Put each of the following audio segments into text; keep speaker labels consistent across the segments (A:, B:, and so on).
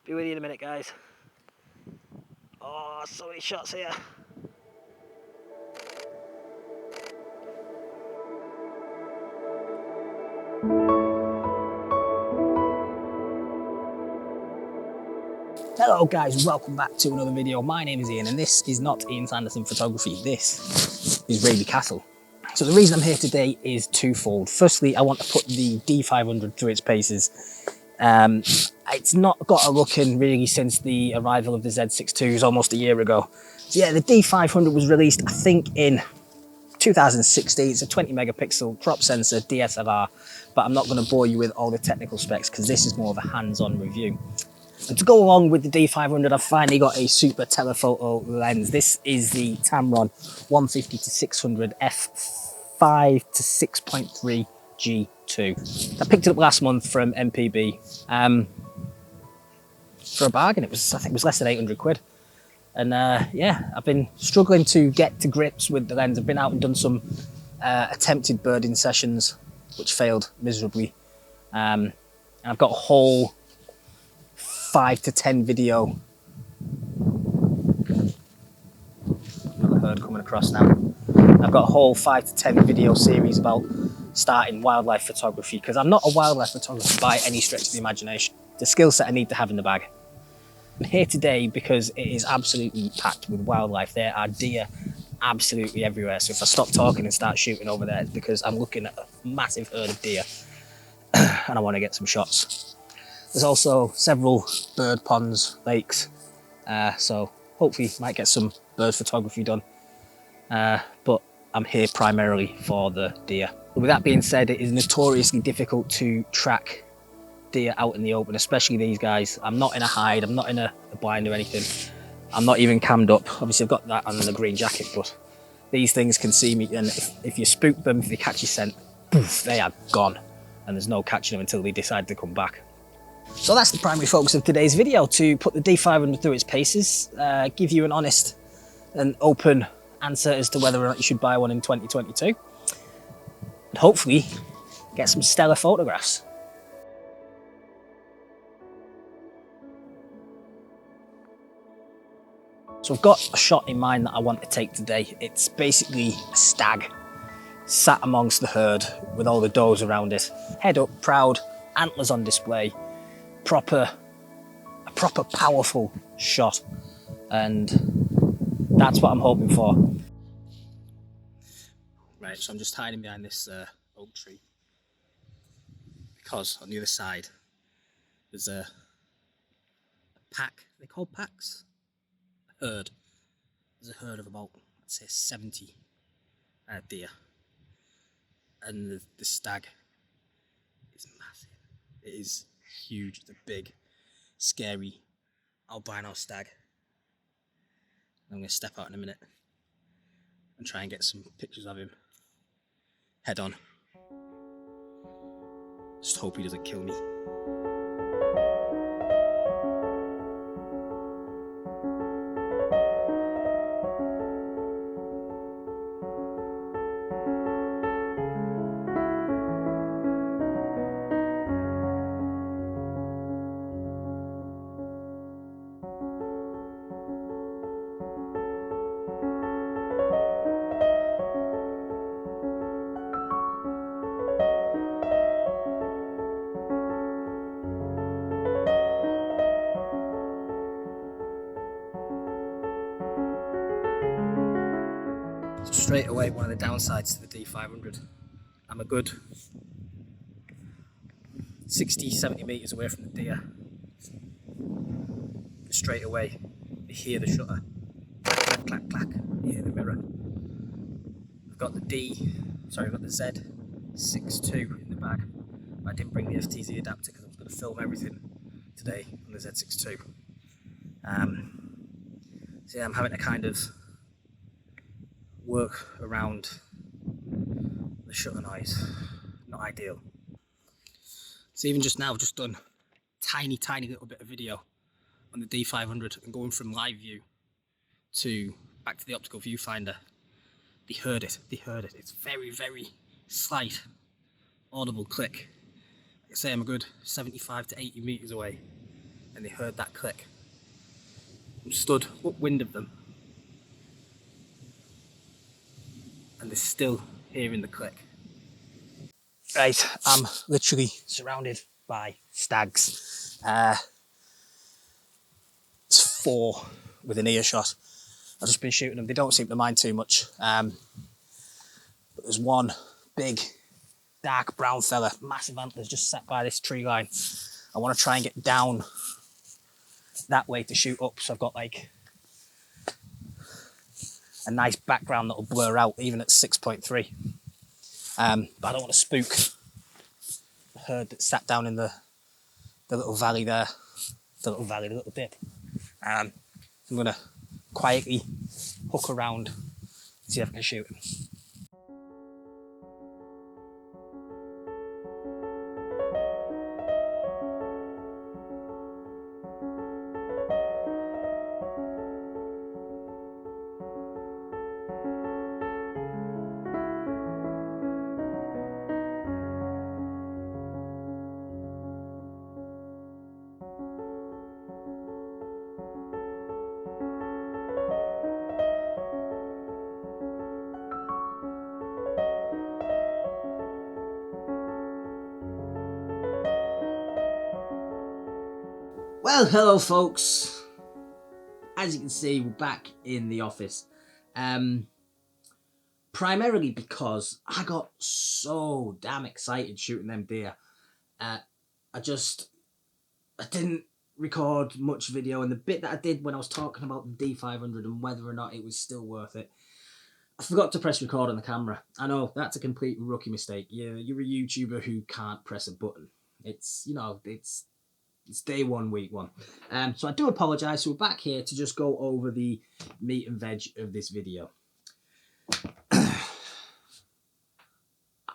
A: Be with you in a minute, guys. Oh, so many shots here. Hello guys, welcome back to another video. My name is Ian and this is not Ian Sanderson Photography, this is Raby Castle. So the reason I'm here today is twofold. Firstly, I want to put the D500 through its paces. It's not got a looking really since the arrival of the Z6IIs almost a year ago. So yeah, the D500 was released I think in 2016. It's a 20 megapixel crop sensor DSLR, but I'm not going to bore you with all the technical specs because this is more of a hands-on review. And to go along with the D500, I've finally got a super telephoto lens. This is the Tamron 150-600 f5 to 6.3 G2. I picked it up last month from MPB for a bargain. I think it was less than 800 quid. And yeah, I've been struggling to get to grips with the lens. I've been out and done some attempted birding sessions, which failed miserably. And I've got a whole 5 to 10 video. Another herd coming across now. I've got a whole 5 to 10 video series about starting wildlife photography because I'm not a wildlife photographer by any stretch of the imagination. It's a skill set I need to have in the bag. I'm here today because it is absolutely packed with wildlife. There are deer absolutely everywhere. So if I stop talking and start shooting over there, it's because I'm looking at a massive herd of deer and I want to get some shots. There's also several bird ponds, lakes, so hopefully might get some bird photography done. But I'm here primarily for the deer. With that being said, it is notoriously difficult to track deer out in the open, especially these guys. I'm not in a hide, I'm not in a blind or anything. I'm not even cammed up. Obviously I've got that on the green jacket, but these things can see me, and if you spook them, if they catch your scent, poof, they are gone. And there's no catching them until they decide to come back. So that's the primary focus of today's video, to put the D500 through its paces, give you an honest and open answer as to whether or not you should buy one in 2022, and hopefully get some stellar photographs. So I've got a shot in mind that I want to take today. It's basically a stag sat amongst the herd with all the does around it, head up, proud, antlers on display. A proper powerful shot, and that's what I'm hoping for. Right, so I'm just hiding behind this oak tree because on the other side there's a pack. Are they called packs? A herd. There's a herd of about, I'd say, 70 deer, and the stag is massive. It is huge. It's a big, scary albino stag. I'm going to step out in a minute and try and get some pictures of him head on. Just hope he doesn't kill me. So straight away, one of the downsides to the D500, I'm a good 60-70 metres away from the deer. Straight away, you hear the shutter, clack, clack, clack, you hear the mirror. I've got the Z6II in the bag, but I didn't bring the FTZ adapter because I was going to film everything today on the Z6II. So yeah, I'm having to kind of work around the shutter noise. Not ideal. So even just now, I've just done tiny little bit of video on the D500 and going from live view to back to the optical viewfinder. They heard it. It's very slight audible click. Like I say, I'm a good 75 to 80 meters away and they heard that click. I'm stood upwind of them, and they're still hearing the click. Right, I'm literally surrounded by stags. It's 4 within earshot. I've just been shooting them. They don't seem to mind too much. But there's one big, dark brown fella, massive antlers, just sat by this tree line. I want to try and get down that way to shoot up, so I've got like a nice background that'll blur out even at 6.3. But I don't want to spook the herd that sat down in the little valley there, the little dip. I'm going to quietly hook around, see if I can shoot him. Well, hello folks. As you can see, we're back in the office. Primarily because I got so damn excited shooting them deer. I didn't record much video, and the bit that I did when I was talking about the D500 and whether or not it was still worth it, I forgot to press record on the camera. I know, that's a complete rookie mistake. You're a YouTuber who can't press a button. It's day one, week one. So I do apologise. So we're back here to just go over the meat and veg of this video.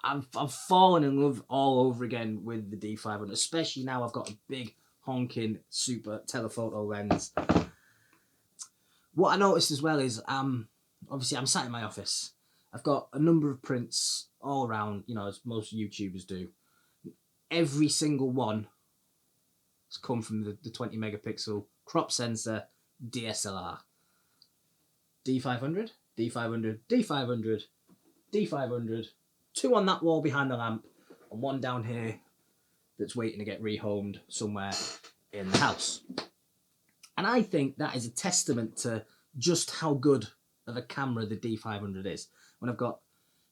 A: I've fallen in love all over again with the D500, especially now I've got a big honking super telephoto lens. What I noticed as well is, obviously I'm sat in my office. I've got a number of prints all around, you know, as most YouTubers do. Every single one has come from the 20 megapixel crop sensor DSLR. D500, D500, D500, D500, 2 on that wall behind the lamp, and 1 down here that's waiting to get rehomed somewhere in the house. And I think that is a testament to just how good of a camera the D500 is. When I've got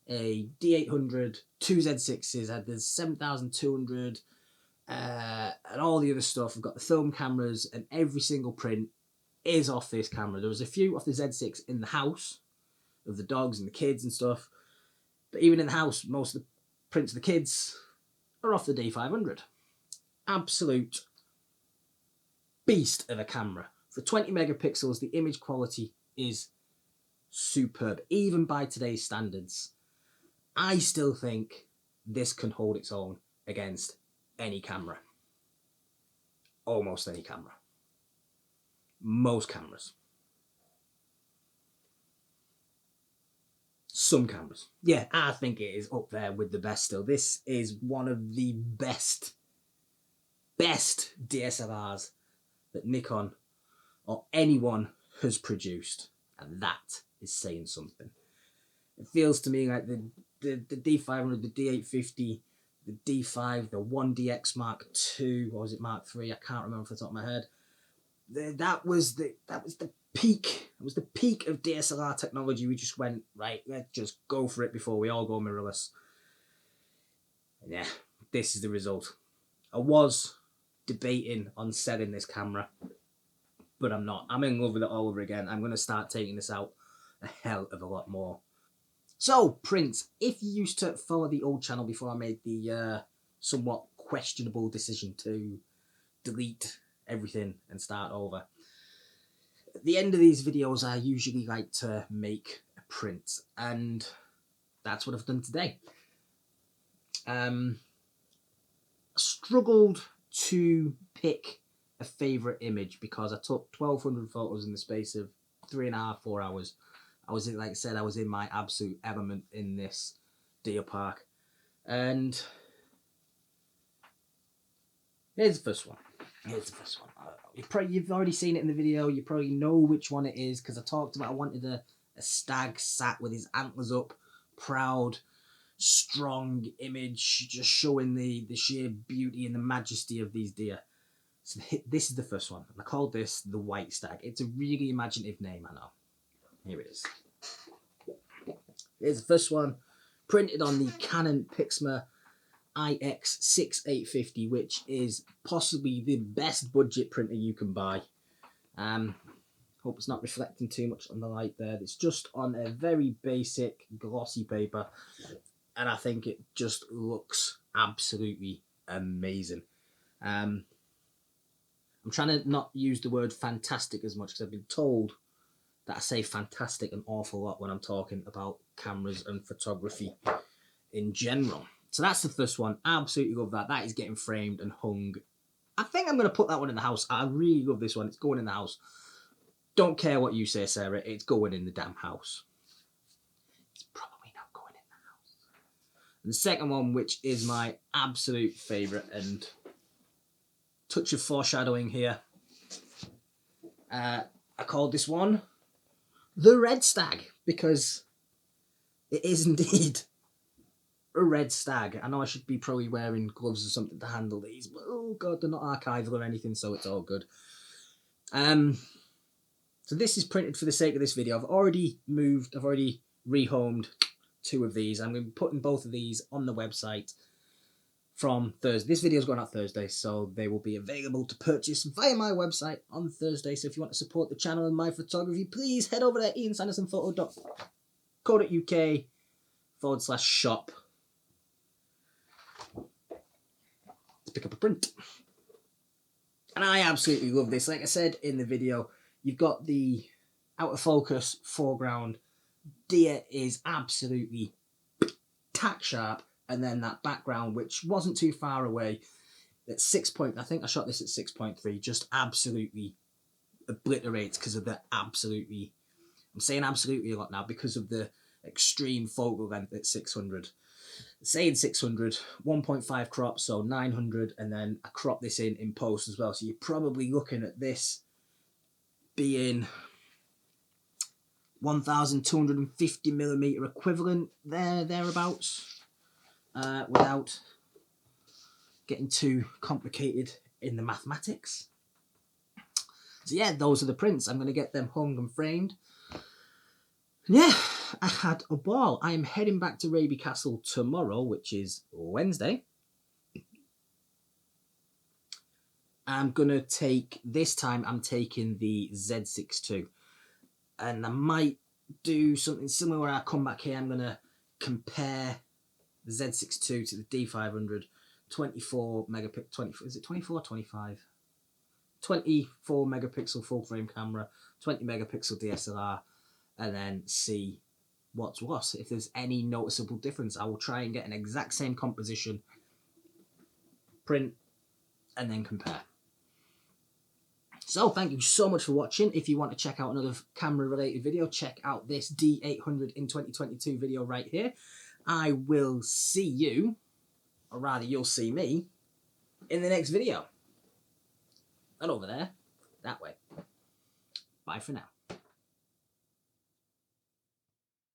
A: a D800, 2 Z6s, I had the 7200, and all the other stuff. I've got the film cameras, and every single print is off this camera. There was a few off the Z6 in the house of the dogs and the kids and stuff, but even in the house, most of the prints of the kids are off the D500. Absolute beast of a camera. For 20 megapixels, the image quality is superb, even by today's standards. I still think this can hold its own against any camera. Almost any camera. Most cameras. Some cameras. Yeah, I think it is up there with the best still. This is one of the best DSLRs that Nikon or anyone has produced. And that is saying something. It feels to me like the D500, the D850, the D5, the 1DX Mark II, or was it Mark III? I can't remember off the top of my head. That was the peak. It was the peak of DSLR technology. We just went, right, let's just go for it before we all go mirrorless. And yeah, this is the result. I was debating on selling this camera, but I'm not. I'm in love with it all over again. I'm going to start taking this out a hell of a lot more. So, Prince, if you used to follow the old channel before I made the somewhat questionable decision to delete everything and start over, at the end of these videos, I usually like to make a print, and that's what I've done today. I struggled to pick a favourite image because I took 1,200 photos in the space of 3.5, 4 hours. I was in, like I said, I was in my absolute element in this deer park. And here's the first one. Here's the first one. You've already seen it in the video. You probably know which one it is because I talked about I wanted a stag sat with his antlers up, proud, strong image, just showing the sheer beauty and the majesty of these deer. So this is the first one. And I called this the White Stag. It's a really imaginative name, I know. Here it is. Here's the first one, printed on the Canon Pixma IX6850, which is possibly the best budget printer you can buy. Hope it's not reflecting too much on the light there. It's just on a very basic glossy paper, and I think it just looks absolutely amazing. I'm trying to not use the word fantastic as much because I've been told that I say fantastic an awful lot when I'm talking about cameras and photography in general. So that's the first one. Absolutely love that. That is getting framed and hung. I think I'm going to put that one in the house. I really love this one. It's going in the house. Don't care what you say, Sarah. It's going in the damn house. It's probably not going in the house. And the second one, which is my absolute favourite, and touch of foreshadowing here. I called this one the Red Stag because it is indeed a red stag. I know I should be probably wearing gloves or something to handle these, but oh god, they're not archival or anything, so it's all good. So this is printed for the sake of this video. I've already rehomed 2 of these. I'm going to be putting both of these on the website from Thursday. This video's going out Thursday, so they will be available to purchase via my website on Thursday. So if you want to support the channel and my photography, please head over to iansandersonphoto.co.uk/shop to pick up a print. And I absolutely love this. Like I said in the video, you've got the out of focus foreground. Deer is absolutely tack sharp, and then that background, which wasn't too far away, at 6 point, I think I shot this at 6.3, just absolutely obliterates because of the absolutely, I'm saying absolutely a lot now because of the extreme focal length at 600. Saying 600, 1.5 crop, so 900, and then I crop this in post as well. So you're probably looking at this being 1,250mm equivalent thereabouts, without getting too complicated in the mathematics. So yeah, those are the prints. I'm going to get them hung and framed. And yeah, I had a ball. I am heading back to Raby Castle tomorrow, which is Wednesday. I'm going to take, this time I'm taking the Z6 II. And I might do something similar where I come back here. I'm going to compare the Z6 II to the D500, 24 megapixel, is it 24 or 25? 24 megapixel full frame camera, 20 megapixel DSLR, and then see what's what. If there's any noticeable difference, I will try and get an exact same composition, print, and then compare. So thank you so much for watching. If you want to check out another camera related video, check out this D800 in 2022 video right here. I will see you, or rather you'll see me, in the next video. Not over there, that way. Bye for now.